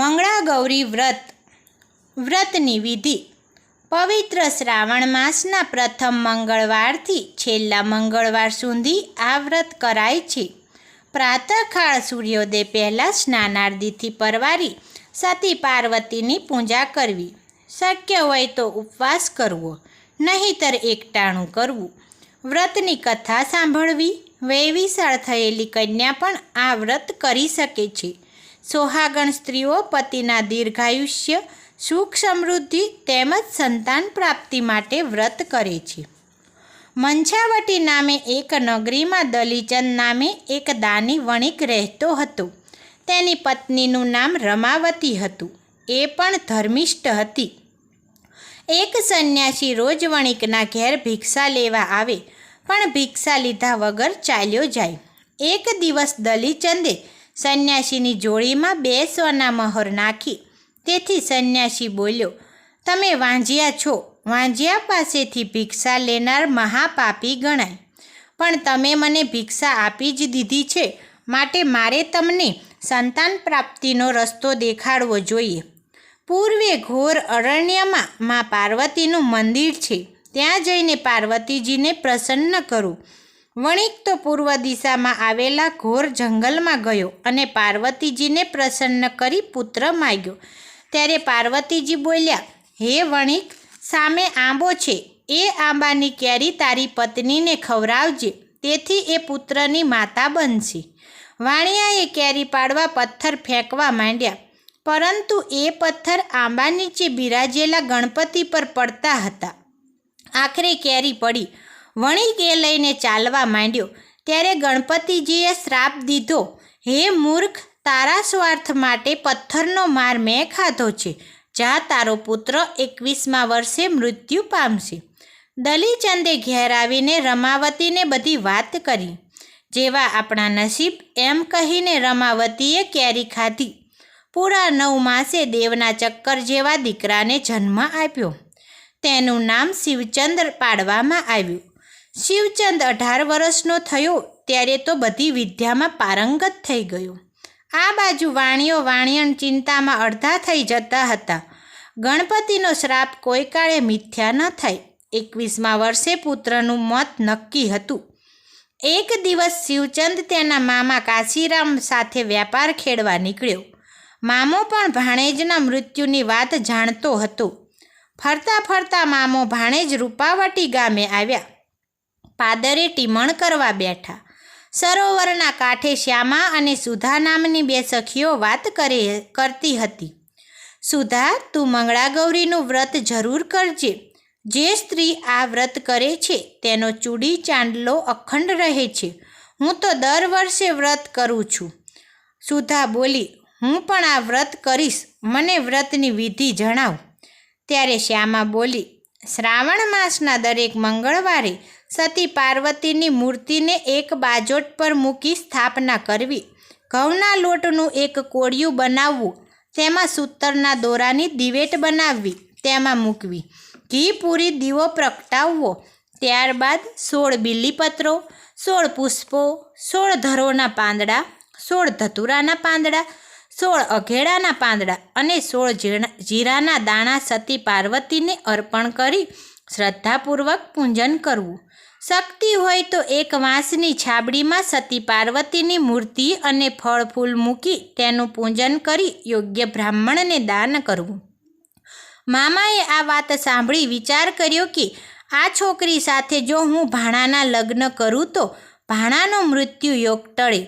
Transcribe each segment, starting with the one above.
મંગળા ગૌરી વ્રતની વિધિ. પવિત્ર શ્રાવણ માસના પ્રથમ મંગળવારથી છેલ્લા મંગળવાર સુધી આ વ્રત કરાય છે. પ્રાતઃકાળ સૂર્યોદય પહેલાં સ્નાનાદિથી પરવારી સતી પાર્વતીની પૂજા કરવી. શક્ય હોય તો ઉપવાસ કરવો, નહીંતર એકટાણું કરવું. વ્રતની કથા સાંભળવી. વૈવિશાળ થયેલી કન્યા પણ આ વ્રત કરી શકે છે. સોહાગણ સ્ત્રીઓ પતિના દીર્ઘાયુષ્ય, સુખ સમૃદ્ધિ તેમજ સંતાન પ્રાપ્તિ માટે વ્રત કરે છે. મંછાવટી નામે એક નગરીમાં દલીચંદ નામે એક દાની વણિક રહેતો હતો. તેની પત્નીનું નામ રમાવતી હતું. એ પણ ધર્મિષ્ઠ હતી. એક સંન્યાસી રોજ વણિકના ઘેર ભિક્ષા લેવા આવે, પણ ભિક્ષા લીધા વગર ચાલ્યો જાય. એક દિવસ દલીચંદે સંન્યાસીની જોડીમાં 2 સોના મહોર નાખી. તેથી સંન્યાસી બોલ્યો, તમે વાંજ્યા છો. વાંજ્યા પાસેથી ભિક્ષા લેનાર મહાપાપી ગણાય. પણ તમે મને ભિક્ષા આપી જ દીધી છે, માટે મારે તમને સંતાન પ્રાપ્તિનો રસ્તો દેખાડવો જોઈએ. પૂર્વે ઘોર અરણ્યમાં મા પાર્વતીનું મંદિર છે. ત્યાં જઈને પાર્વતીજીને પ્રસન્ન કરું. વણિક તો પૂર્વ દિશામાં આવેલા ઘોર જંગલમાં ગયો અને પાર્વતીજીને પ્રસન્ન કરી પુત્ર માગ્યો. ત્યારે પાર્વતીજી બોલ્યા, હે વણિક, સામે આંબો છે. એ આંબાની કેરી તારી પત્નીને ખવડાવજે, તેથી એ પુત્રની માતા બનશે. વાણિયાએ કેરી પાડવા પથ્થર ફેંકવા માંડ્યા, પરંતુ એ પથ્થર આંબા નીચે બિરાજેલા ગણપતિ પર પડતા હતા. આખરે કેરી પડી. વણિક એ લઈને ચાલવા માંડ્યો. ત્યારે ગણપતિજીએ શ્રાપ દીધો, હે મૂર્ખ, તારા સ્વાર્થ માટે પથ્થરનો માર મેં ખાધો છે. જા, તારો પુત્ર 21મા વર્ષે મૃત્યુ પામશે. દલીચંદે ઘેર આવીને રમાવતીને બધી વાત કરી. જેવા આપણા નસીબ એમ કહીને રમાવતીએ કેરી ખાધી. પૂરા 9 માસે દેવના ચક્કર જેવા દીકરાને જન્મ આપ્યો. તેનું નામ શિવચંદ પાડવામાં આવ્યું. શિવચંદ 18 વર્ષનો થયો ત્યારે તો બધી વિદ્યામાં પારંગત થઈ ગયો. આ બાજુ વાણિયો વાણિયણ ચિંતામાં અડધા થઈ જતા હતા. ગણપતિનો શ્રાપ કોઈ કાળે મિથ્યા ન થાય. 21મા વર્ષે પુત્રનું મોત નક્કી હતું. એક દિવસ શિવચંદ તેના મામા કાશીરામ સાથે વ્યાપાર ખેડવા નીકળ્યો. મામો પણ ભાણેજના મૃત્યુની વાત જાણતો હતો. ફરતા ફરતા મામો ભાણેજ રૂપાવટી ગામે આવ્યા. પાદરે ટીમણ કરવા બેઠા. સરોવરના કાંઠે શ્યામા અને સુધા નામની 2 સખીઓ વાત કરતી હતી. સુધા, તું મંગળા ગૌરીનું વ્રત જરૂર કરજે. જે સ્ત્રી આ વ્રત કરે છે તેનો ચૂડી ચાંદલો અખંડ રહે છે. હું તો દર વર્ષે વ્રત કરું છું. સુધા બોલી, હું પણ આ વ્રત કરીશ. મને વ્રતની વિધિ જણાવ. ત્યારે શ્યામા બોલી, શ્રાવણ માસના દરેક મંગળવારે સતી પાર્વતીની મૂર્તિને એક બાજોટ પર મૂકી સ્થાપના કરવી. ઘઉંના લોટનું એક કોળિયું બનાવવું. તેમાં સૂતરના દોરાની દિવેટ બનાવવી, તેમાં મૂકવી. ઘી પૂરી દીવો પ્રગટાવવો. ત્યારબાદ 16 બીલીપત્રો, 16 પુષ્પો, 16 ધરોના પાંદડા, 16 ધતુરાના પાંદડા, 16 અઘેડાના પાંદડા અને 16 જીરાના દાણા સતી પાર્વતીને અર્પણ કરી શ્રદ્ધાપૂર્વક પૂજન કરવું. શક્તિ હોય તો એક વાંસની છાબડીમાં સતી પાર્વતીની મૂર્તિ અને ફળ ફૂલ મૂકી તેનું પૂજન કરી યોગ્ય બ્રાહ્મણને દાન કરવું. મામાએ આ વાત સાંભળી વિચાર કર્યો કે આ છોકરી સાથે જો હું ભાણાના લગ્ન કરું તો ભાણાનો મૃત્યુ યોગ ટળે.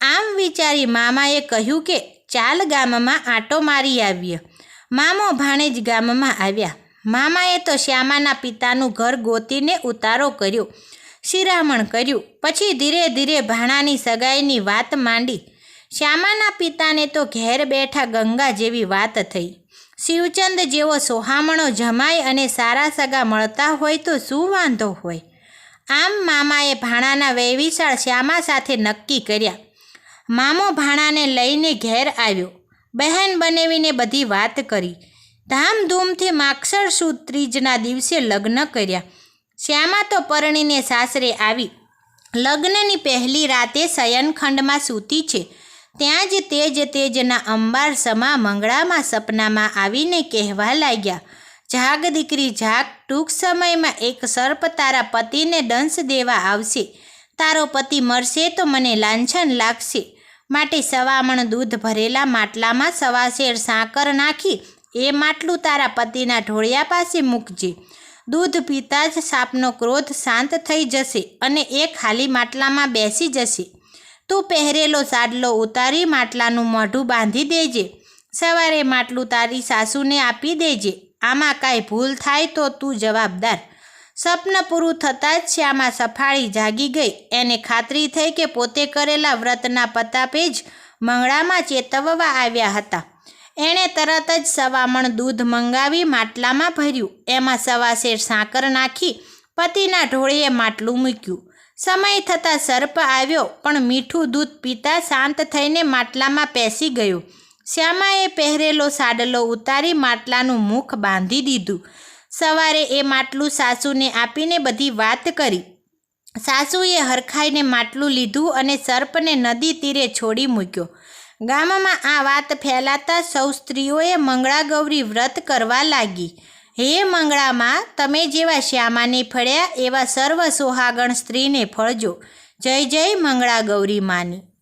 આમ વિચારી મામાએ કહ્યું કે ચાલ ગામમાં આંટો મારી આવીએ. મામો ભાણેજ ગામમાં આવ્યા. મામાએ તો શ્યામાના પિતાનું ઘર ગોતીને ઉતારો કર્યો, શિરામણ કર્યું. પછી ધીરે ધીરે ભાણાની સગાઈની વાત માંડી. શ્યામાના પિતાને તો ઘેર બેઠા ગંગા જેવી વાત થઈ. શિવચંદ જેવો સોહામણો જમાઈ અને સારા સગા મળતા હોય તો શું વાંધો હોય. આમ મામાએ ભાણાના વૈવિશાળ શ્યામા સાથે નક્કી કર્યા. મામો ભાણાને લઈને ઘેર આવ્યો. બહેન બનેવીને બધી વાત કરી. ધામધૂમથી માગસર સુદ ત્રીજના દિવસે લગ્ન કર્યા. શ્યામા તો પરણીને સાસરે આવી. લગ્નની પહેલી રાતે શયનખંડમાં સૂતી છે. ત્યાં જ તેજના અંબાર સમા મંગળામાં સપનામાં આવીને કહેવા લાગ્યા, જાગ દીકરી જાગ, ટૂંક સમયમાં એક સર્પ તારા પતિને દંશ દેવા આવશે. તારો પતિ મરશે તો મને લાંછન લાગશે. માટે 1.25 મણ દૂધ ભરેલા માટલામાં 1.25 શેર સાકર નાખી એ માટલું તારા પતિના ઢોળિયા પાસે મૂકજે. દૂધ પીતા જ સાપનો ક્રોધ શાંત થઈ જશે અને એ ખાલી માટલામાં બેસી જશે. તું પહેરેલો સાડલો ઉતારી માટલાનું મોઢું બાંધી દેજે. સવારે માટલું તારી સાસુને આપી દેજે. આમાં કાંઈ ભૂલ થાય તો તું જવાબદાર. સ્વપ્ન પૂરું થતાં જ શ્યામા સફાળી જાગી ગઈ. એને ખાતરી થઈ કે પોતે કરેલા વ્રતના પતાપે જ મંગળામાં ચેતવવા આવ્યા હતા. એણે તરત જ 1.25 મણ દૂધ મંગાવી માટલામાં ભર્યું. એમાં 1.25 શેર સાકર નાખી પતિના ઢોળીએ માટલું મૂક્યું. સમય થતાં સર્પ આવ્યો પણ મીઠું દૂધ પીતા શાંત થઈને માટલામાં પેસી ગયો. શ્યામાએ પહેરેલો સાડલો ઉતારી માટલાનું મુખ બાંધી દીધું. સવારે એ માટલું સાસુને આપીને બધી વાત કરી. સાસુએ હરખાઈને માટલું લીધું અને સર્પને નદી તીરે છોડી મૂક્યો. ગામમાં આ વાત ફેલાતા સૌ સ્ત્રીઓએ મંગળા ગૌરી વ્રત કરવા લાગી. હે મંગળામાં, તમે જેવા શ્યામાને ફળ્યા એવા સર્વ સોહાગણ સ્ત્રીને ફળજો. જય જય મંગળા ગૌરી માની.